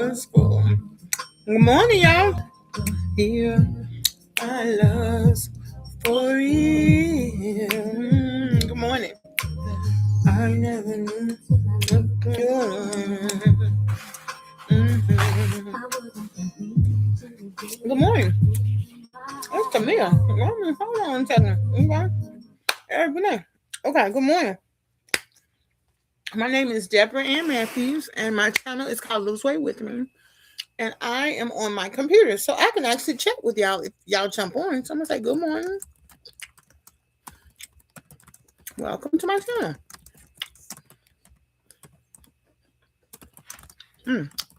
Clarksville. Good morning, y'all. Here, I love for real. Good morning. I never knew Good morning. It's Camille. Hold on a second. Okay. Okay, good morning. My name is Debra Ann Matthews, and my channel is called Lose Weight With Me. And I am on my computer, so I can actually chat with y'all if y'all jump on. So I'm going to say good morning. Welcome to my channel.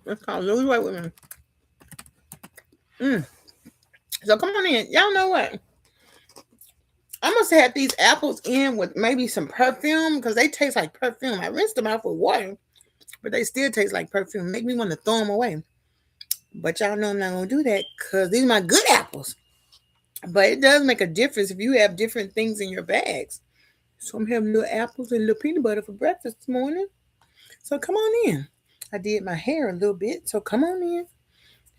It's called Lose Weight With Me. So come on in. Y'all know what? I must have had these apples in with maybe some perfume because they taste like perfume. I rinsed them out with water, but they still taste like perfume. Make me want to throw them away. But y'all know I'm not going to do that because these are my good apples. But it does make a difference if you have different things in your bags. So I'm having little apples and little peanut butter for breakfast this morning. So come on in. I did my hair a little bit, so come on in.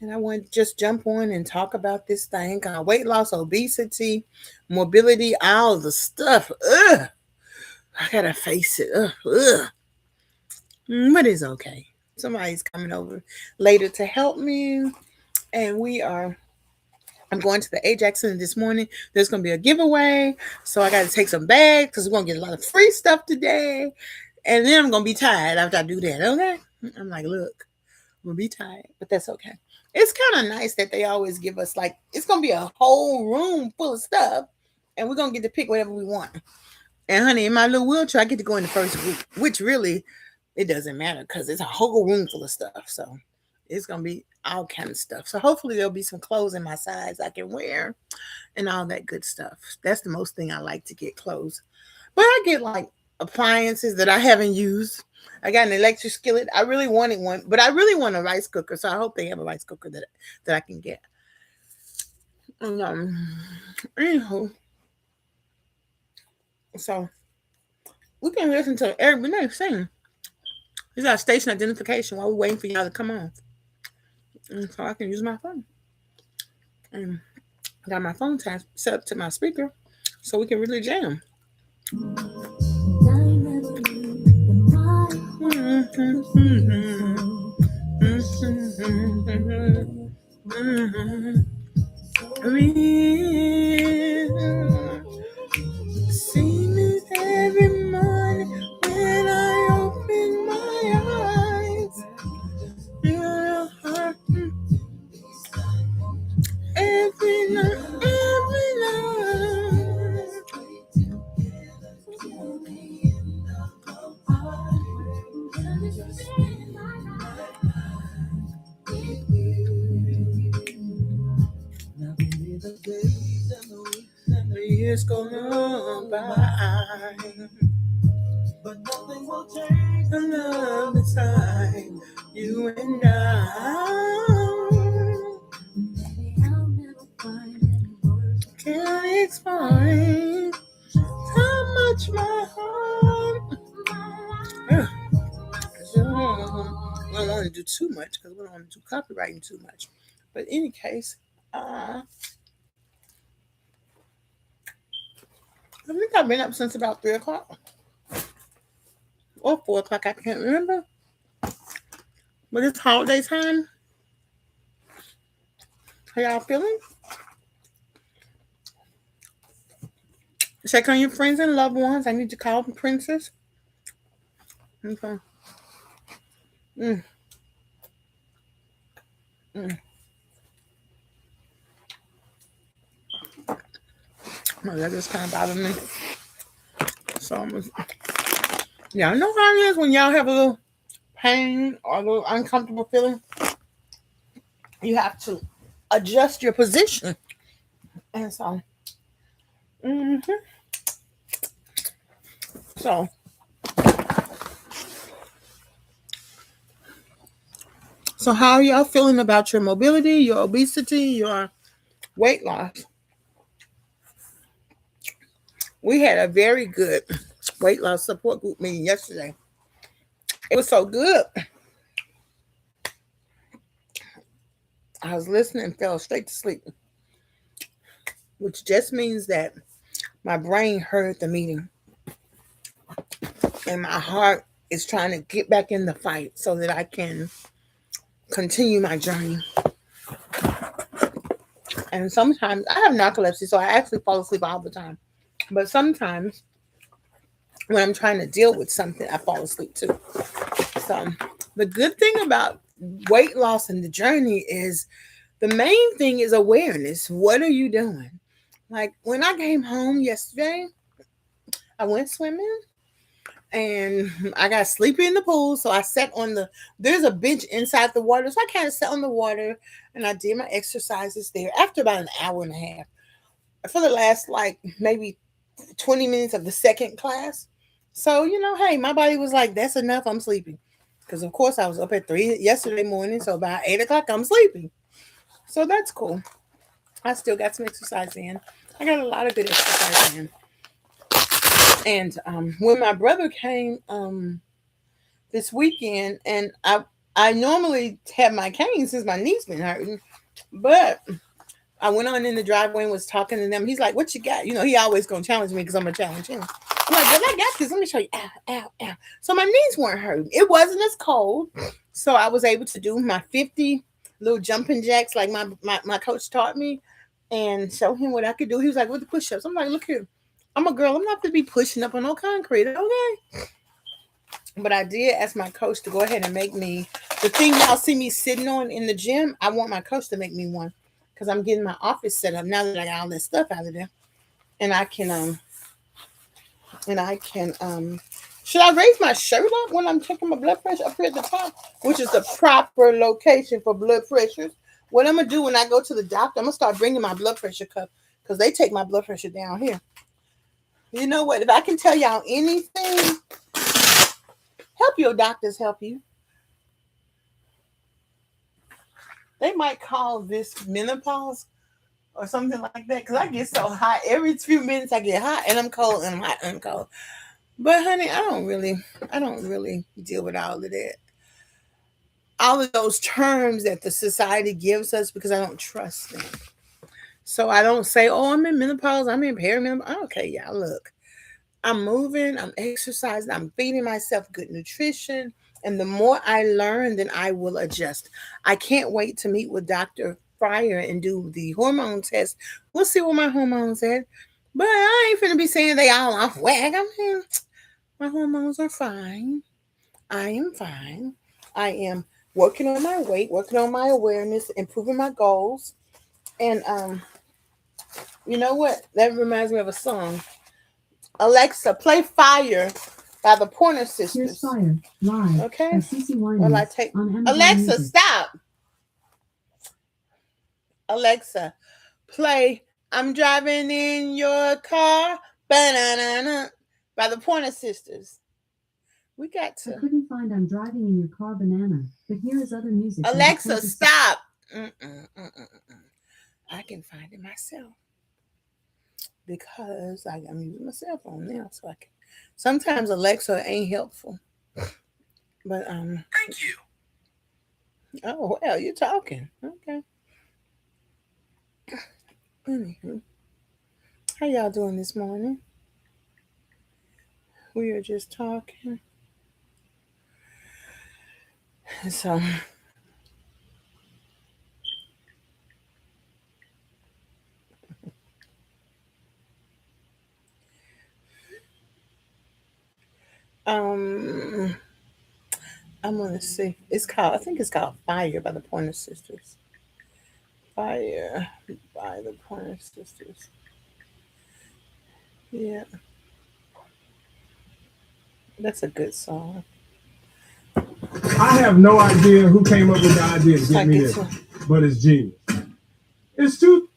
And I want to just jump on and talk about this thing called weight loss, obesity, mobility, all the stuff. Ugh. I gotta face it. Ugh. But it's okay. Somebody's coming over later to help me. And I'm going to the Ajax Center this morning. There's going to be a giveaway. So I got to take some bags because we're going to get a lot of free stuff today. And then I'm going to be tired after I do that. Okay? I'm like, look, I'm going to be tired. But that's okay. It's kind of nice that they always give us it's going to be a whole room full of stuff. And we're going to get to pick whatever we want. And honey, in my little wheelchair, I get to go in the first group, which really, it doesn't matter because it's a whole room full of stuff. So it's going to be all kind of stuff. So hopefully there'll be some clothes in my size I can wear and all that good stuff. That's the most thing I like to get, clothes. But I get appliances that I haven't used. I got an electric skillet. I really wanted one, but I really want a rice cooker. So I hope they have a rice cooker that I can get. And anywho, so we can listen to everybody sing. We got station identification while we're waiting for y'all to come on. And so I can use my phone. And I got my phone set up to my speaker so we can really jam. See me every morning when I open my eyes. Every night. The years go on by, but nothing will change the love inside you and I. Can't explain how much my heart. We don't want to do too much because we don't want to do copywriting too much. But in any case, I think I've been up since about 3 o'clock or 4 o'clock. I can't remember. But it's holiday time. How y'all feeling? Check on your friends and loved ones. I need to call them Princess. Okay. Oh, that just kind of bothered me. So I know how it is when y'all have a little pain or a little uncomfortable feeling. You have to adjust your position. And so, So how are y'all feeling about your mobility, your obesity, your weight loss? We had a very good weight loss support group meeting yesterday. It was so good. I was listening and fell straight to sleep, which just means that my brain heard the meeting and my heart is trying to get back in the fight so that I can continue my journey. And sometimes I have narcolepsy, so I actually fall asleep all the time. But sometimes when I'm trying to deal with something, I fall asleep too. So the good thing about weight loss and the journey is the main thing is awareness. What are you doing? Like when I came home yesterday, I went swimming and I got sleepy in the pool. So I sat on there's a bench inside the water. So I kind of sat on the water and I did my exercises there after about an hour and a half. For the last like maybe 20 minutes of the second class. So, hey, my body was like, that's enough. I'm sleeping. Because, of course, I was up at 3 yesterday morning. So, about 8 o'clock, I'm sleeping. So, that's cool. I still got some exercise in. I got a lot of good exercise in. And when my brother came this weekend, and I normally have my cane since my knee's been hurting. But I went on in the driveway and was talking to them. He's like, what you got? He always going to challenge me because I'm going to challenge him. I'm like, well, I got this. Let me show you. Ow, ow, ow. So my knees weren't hurting. It wasn't as cold. So I was able to do my 50 little jumping jacks like my coach taught me and show him what I could do. He was like, what the push-ups? I'm like, look here. I'm a girl. I'm not going to be pushing up on no concrete. Okay. But I did ask my coach to go ahead and make me the thing y'all see me sitting on in the gym. I want my coach to make me one. Because I'm getting my office set up now that I got all this stuff out of there. And I can should I raise my shirt up when I'm checking my blood pressure up here at the top, which is the proper location for blood pressures? What I'm gonna do when I go to the doctor, I'm gonna start bringing my blood pressure cup because they take my blood pressure down here. You know what? If I can tell y'all anything, help your doctors help you. They might call this menopause or something like that because I get so hot. Every few minutes I get hot and I'm cold and I'm hot and I'm cold. But honey, I don't really deal with all of that. All of those terms that the society gives us because I don't trust them. So I don't say, oh, I'm in menopause, I'm in perimenopause. Okay, yeah, look. I'm moving, I'm exercising, I'm feeding myself good nutrition. And the more I learn, then I will adjust. I can't wait to meet with Dr. Fryer and do the hormone test. We'll see where my hormones at. But I ain't finna be saying they all off whack. I mean, my hormones are fine. I am fine. I am working on my weight, working on my awareness, improving my goals. And you know what? That reminds me of a song. Alexa, play Fire by the Pointer Sisters. Here's Fire, live. Okay. By CeCe Well, I take Alexa, Music. Stop. Alexa, play I'm Driving in Your Car Banana by the Pointer Sisters. We got to. I couldn't find I'm Driving in Your Car Banana, but here is other music. Alexa, stop. I can find it myself because I'm using my cell phone now, so I can. Sometimes Alexa ain't helpful, but Thank you. Oh well, you're talking. Okay. Anywho, how y'all doing this morning? We are just talking. So I'm gonna see. I think it's called Fire by the Pointer Sisters. Fire by the Pointer Sisters. Yeah. That's a good song. I have no idea who came up with the idea to get me this, but it's genius. It's too.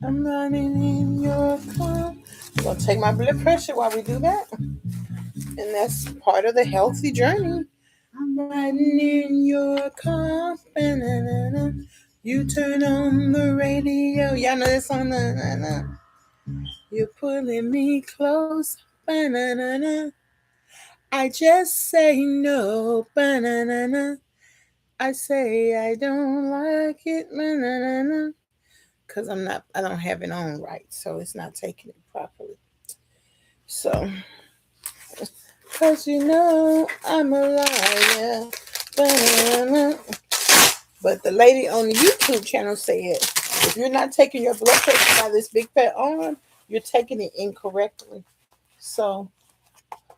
I'm running in your car. I'm gonna take my blood pressure while we do that, and that's part of the healthy journey. I'm riding in your car. Banana. You turn on the radio. Y'all know that song. You're pulling me close. Banana. I just say no, banana. I say I don't like it, banana. Because I don't have it on right, so it's not taking it properly. So, because I'm a liar, banana. But the lady on the YouTube channel said, if you're not taking your blood pressure by this big fat arm, you're taking it incorrectly. So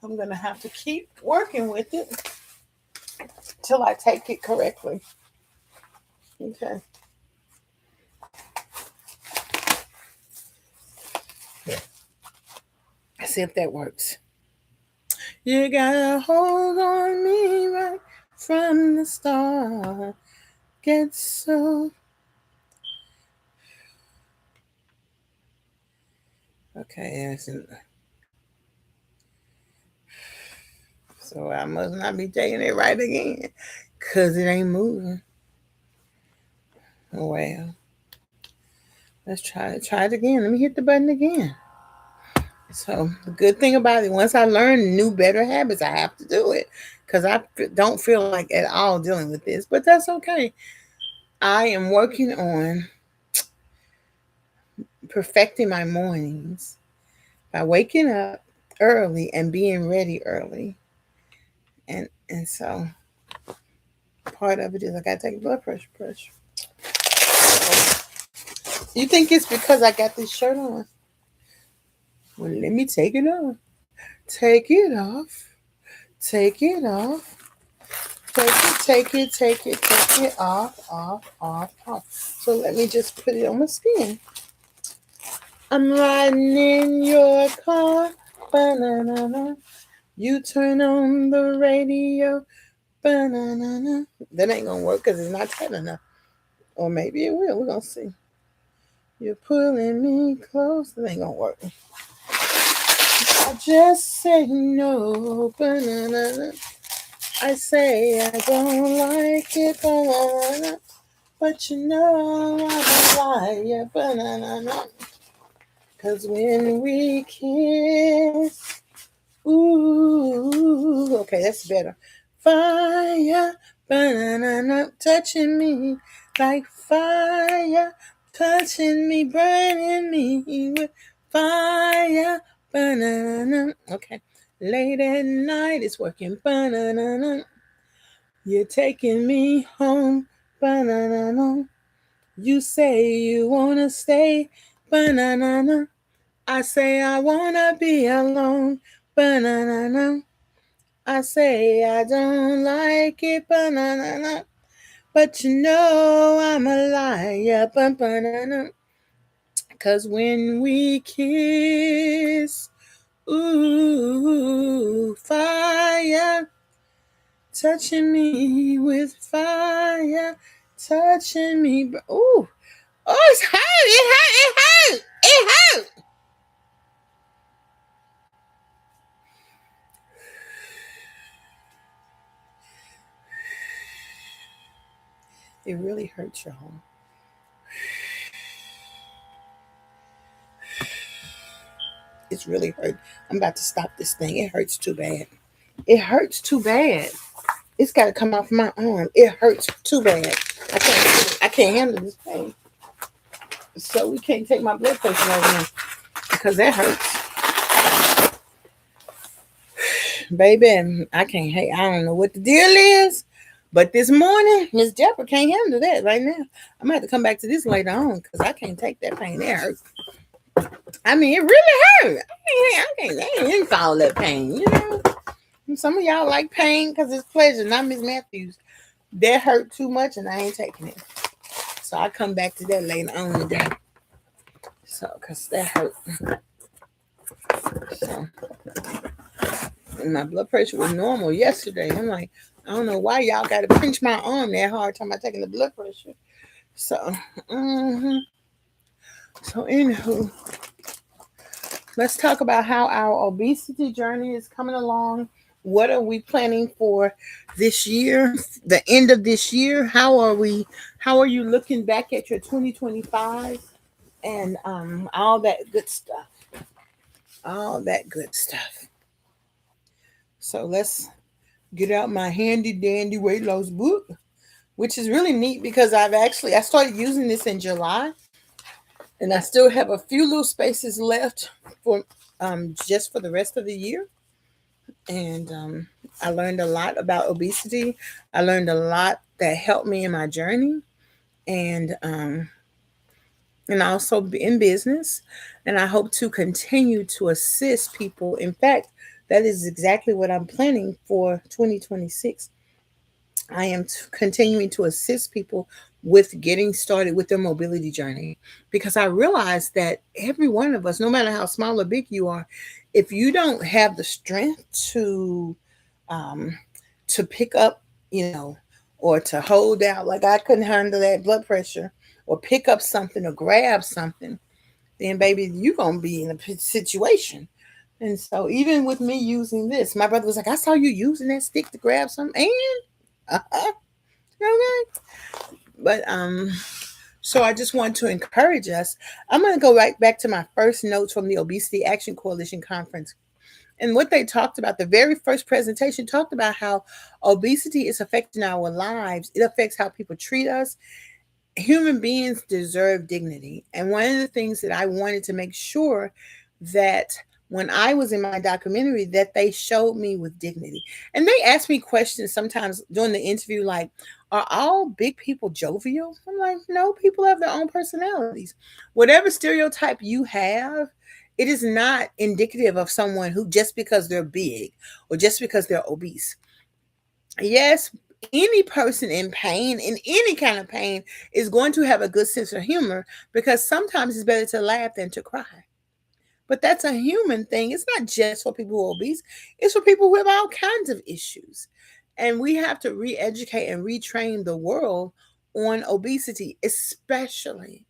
I'm going to have to keep working with it till I take it correctly. Okay. Let's see if that works. You got a hold on me right from the start. Get so... Okay, so I must not be taking it right again, because it ain't moving. Well, let's try it again. Let me hit the button again. So the good thing about it, once I learn new, better habits, I have to do it, because I don't feel like at all dealing with this, but that's okay. I am working on perfecting my mornings by waking up early and being ready early. And so part of it is I gotta take a blood pressure pressure. You think it's because I got this shirt on? Well, let me take it off. Take it off. Take it off. Take it off. So let me just put it on my skin. I'm riding in your car. Banana. You turn on the radio. Banana. That ain't gonna work because it's not tight enough. Or maybe it will. We're gonna see. You're pulling me close. That ain't gonna work. I just say no, banana. I say I don't like it, banana. But I'm a liar, banana. Cause when we kiss, ooh, okay, that's better. Fire, banana, touching me like fire, touching me, burning me with fire, banana. Okay, late at night it's working, banana. You're taking me home, banana. You say you wanna stay, banana. I say I wanna be alone, banana. I say I don't like it, banana. But I'm a liar, banana. Cause when we kiss, ooh, fire, touching me with fire, touching me, ooh, oh, it's hurt, it hurt. It really hurts, y'all. It's really hurt. I'm about to stop this thing. It hurts too bad. It hurts too bad. It's got to come off my arm. It hurts too bad. I can't handle this pain. So we can't take my blood pressure right now because that hurts. Baby, I can't. Hey, I don't know what the deal is. But this morning, Miss Debra can't handle that right now. I'm going to have to come back to this later on because I can't take that pain. That hurts. I mean, it really hurt. I can't follow that pain, And some of y'all like pain because it's pleasure, not Miss Matthews. That hurt too much and I ain't taking it. So I come back to that later on today. So, because that hurt. So, and my blood pressure was normal yesterday. I'm like, I don't know why y'all got to pinch my arm that hard time about taking the blood pressure. So, So, anywho, let's talk about how our obesity journey is coming along. What are we planning for this year, the end of this year? How are you looking back at your 2025 and all that good stuff? All that good stuff. So let's get out my handy dandy weight loss book, which is really neat because I started using this in July, and I still have a few little spaces left for just for the rest of the year. And I learned a lot about obesity. I learned a lot that helped me in my journey, and also in business. And I hope to continue to assist people. In fact, that is exactly what I'm planning for 2026. I am continuing to assist people with getting started with their mobility journey, because I realize that every one of us, no matter how small or big you are, if you don't have the strength um, to pick up, or to hold out, like I couldn't handle that blood pressure, or pick up something or grab something, then baby, you're gonna be in a situation. And so even with me using this, my brother was like, I saw you using that stick to grab something, and okay. But so I just want to encourage us. I'm going to go right back to my first notes from the Obesity Action Coalition conference. And what they talked about, the very first presentation talked about how obesity is affecting our lives. It affects how people treat us. Human beings deserve dignity. And one of the things that I wanted to make sure that when I was in my documentary, that they showed me with dignity. And they asked me questions sometimes during the interview, like, are all big people jovial? I'm like, no, people have their own personalities. Whatever stereotype you have, it is not indicative of someone who, just because they're big or just because they're obese. Yes, any person in pain, in any kind of pain, is going to have a good sense of humor, because sometimes it's better to laugh than to cry. But that's a human thing. It's not just for people who are obese, it's for people who have all kinds of issues. And we have to re educate and retrain the world on obesity, especially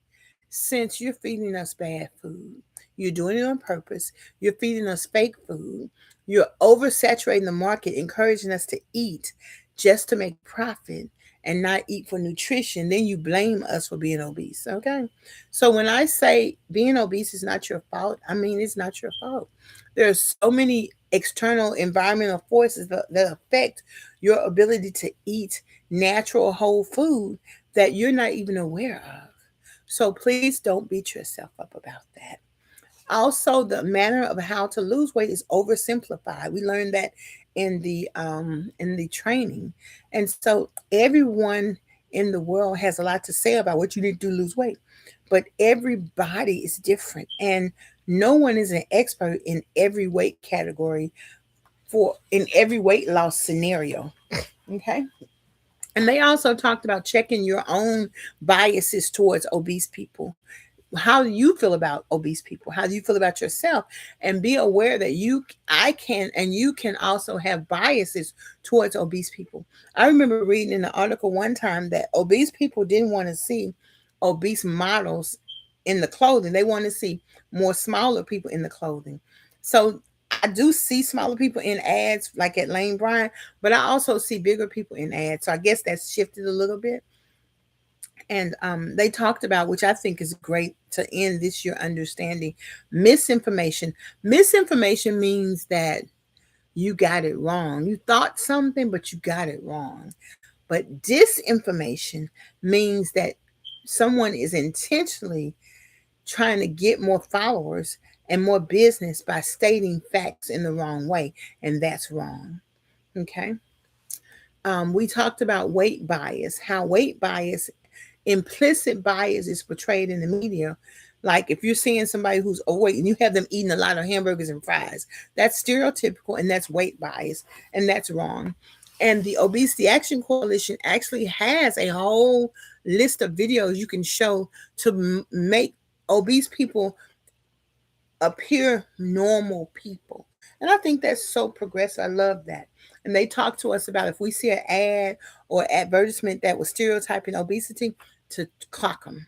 since you're feeding us bad food. You're doing it on purpose. You're feeding us fake food. You're oversaturating the market, encouraging us to eat just to make profit and not eat for nutrition. Then you blame us for being obese. Okay. So when I say being obese is not your fault, I mean it's not your fault. There are so many external environmental forces that affect your ability to eat natural whole food that you're not even aware of. So please don't beat yourself up about that. Also, the manner of how to lose weight is oversimplified. We learned that in the training. And so everyone in the world has a lot to say about what you need to do to lose weight. But everybody is different, and no one is an expert in every weight category for in every weight loss scenario. Okay. And they also talked about checking your own biases towards obese people. How do you feel about obese people? How do you feel about yourself? And be aware that you can also have biases towards obese people. I remember reading in an article one time that obese people didn't want to see obese models in the clothing. They want to see more smaller people in the clothing. So I do see smaller people in ads like at Lane Bryant, but I also see bigger people in ads. So I guess that's shifted a little bit. And they talked about, which I think is great to end this year understanding, misinformation. Misinformation means that you got it wrong. You thought something, but you got it wrong. But disinformation means that someone is intentionally trying to get more followers and more business by stating facts in the wrong way. And that's wrong. Okay. We talked about weight bias, how weight bias, implicit bias is portrayed in the media. Like if you're seeing somebody who's overweight and you have them eating a lot of hamburgers and fries, that's stereotypical and that's weight bias, and that's wrong. And the Obesity Action Coalition actually has a whole list of videos you can show to make obese people appear normal people. And I think that's so progressive. I love that. And they talk to us about if we see an ad or advertisement that was stereotyping obesity, to clock them.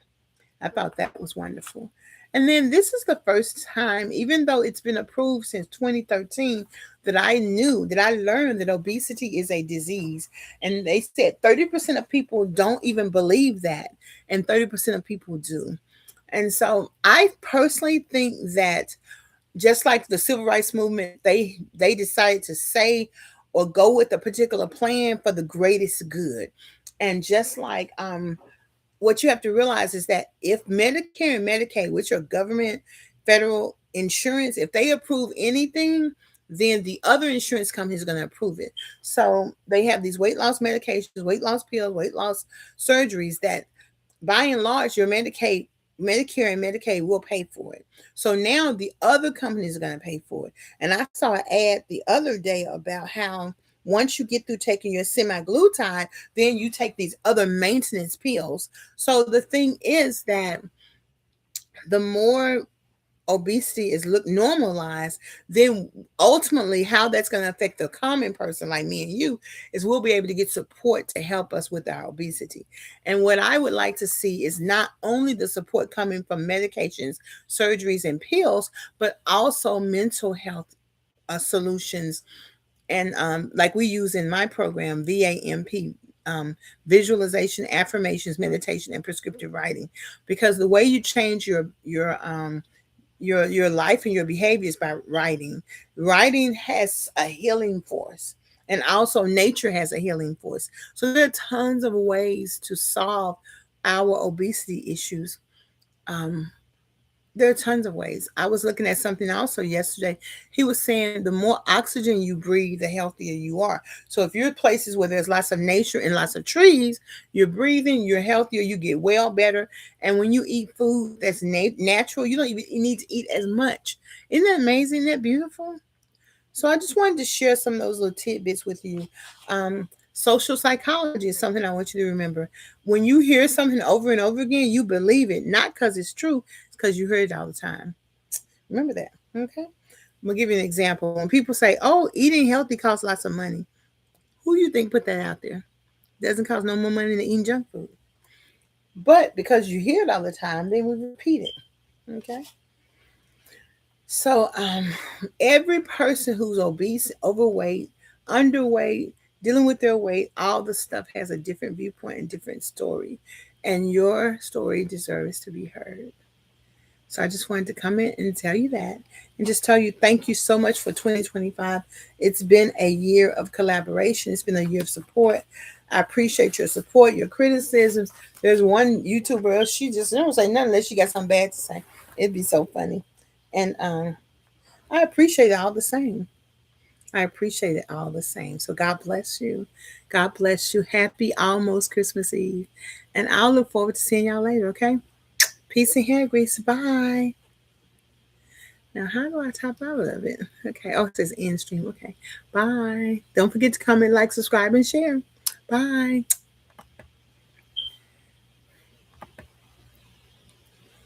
I thought that was wonderful. And then this is the first time, even though it's been approved since 2013, that I learned that obesity is a disease. And they said 30% of people don't even believe that, and 30% of people do. And so I personally think that just like the civil rights movement, they decided to say or go with a particular plan for the greatest good. And just like what you have to realize is that if Medicare and Medicaid, which are government federal insurance, if they approve anything, then the other insurance companies are going to approve it. So they have these weight loss medications, weight loss pills, weight loss surgeries that by and large your Medicare and Medicaid will pay for it. So now the other companies are going to pay for it. And I saw an ad the other day about how once you get through taking your semaglutide, then you take these other maintenance pills. So the thing is that the more obesity is look normalized, then ultimately how that's going to affect the common person like me and you is we'll be able to get support to help us with our obesity. And what I would like to see is not only the support coming from medications, surgeries, and pills, but also mental health solutions. And like we use in my program, VAMP, visualization, affirmations, meditation, and prescriptive writing, because the way you change your life and your behaviors by writing. Writing has a healing force, and also nature has a healing force. So there are tons of ways to solve our obesity issues. Um, there are tons of ways. I was looking at something also yesterday. He was saying the more oxygen you breathe, the healthier you are. So if you're places where there's lots of nature and lots of trees, you're breathing, you're healthier, you get well better. And when you eat food that's natural, you don't even need to eat as much. Isn't that amazing? Isn't that beautiful? So I just wanted to share some of those little tidbits with you. Social psychology is something I want you to remember. When you hear something over and over again, you believe it, not because it's true, it's because you heard it all the time. Remember that. Okay. I'm gonna give you an example. When people say, "Oh, eating healthy costs lots of money," who do you think put that out there? Doesn't cost no more money than eating junk food. But because you hear it all the time, then we repeat it. Okay. So every person who's obese, overweight, underweight, dealing with their weight, all the stuff has a different viewpoint and different story. And your story deserves to be heard. So I just wanted to come in and tell you that and just tell you thank you so much for 2025. It's been a year of collaboration. It's been a year of support. I appreciate your support, your criticisms. There's one YouTuber, she just don't say nothing unless she got something bad to say. It'd be so funny. And I appreciate it all the same. I appreciate it all the same. So God bless you. God bless you. Happy almost Christmas Eve. And I'll look forward to seeing y'all later, okay? Peace and hair grease. Bye. Now, how do I top out of it? Okay. Oh, it says end stream. Okay. Bye. Don't forget to comment, like, subscribe, and share. Bye.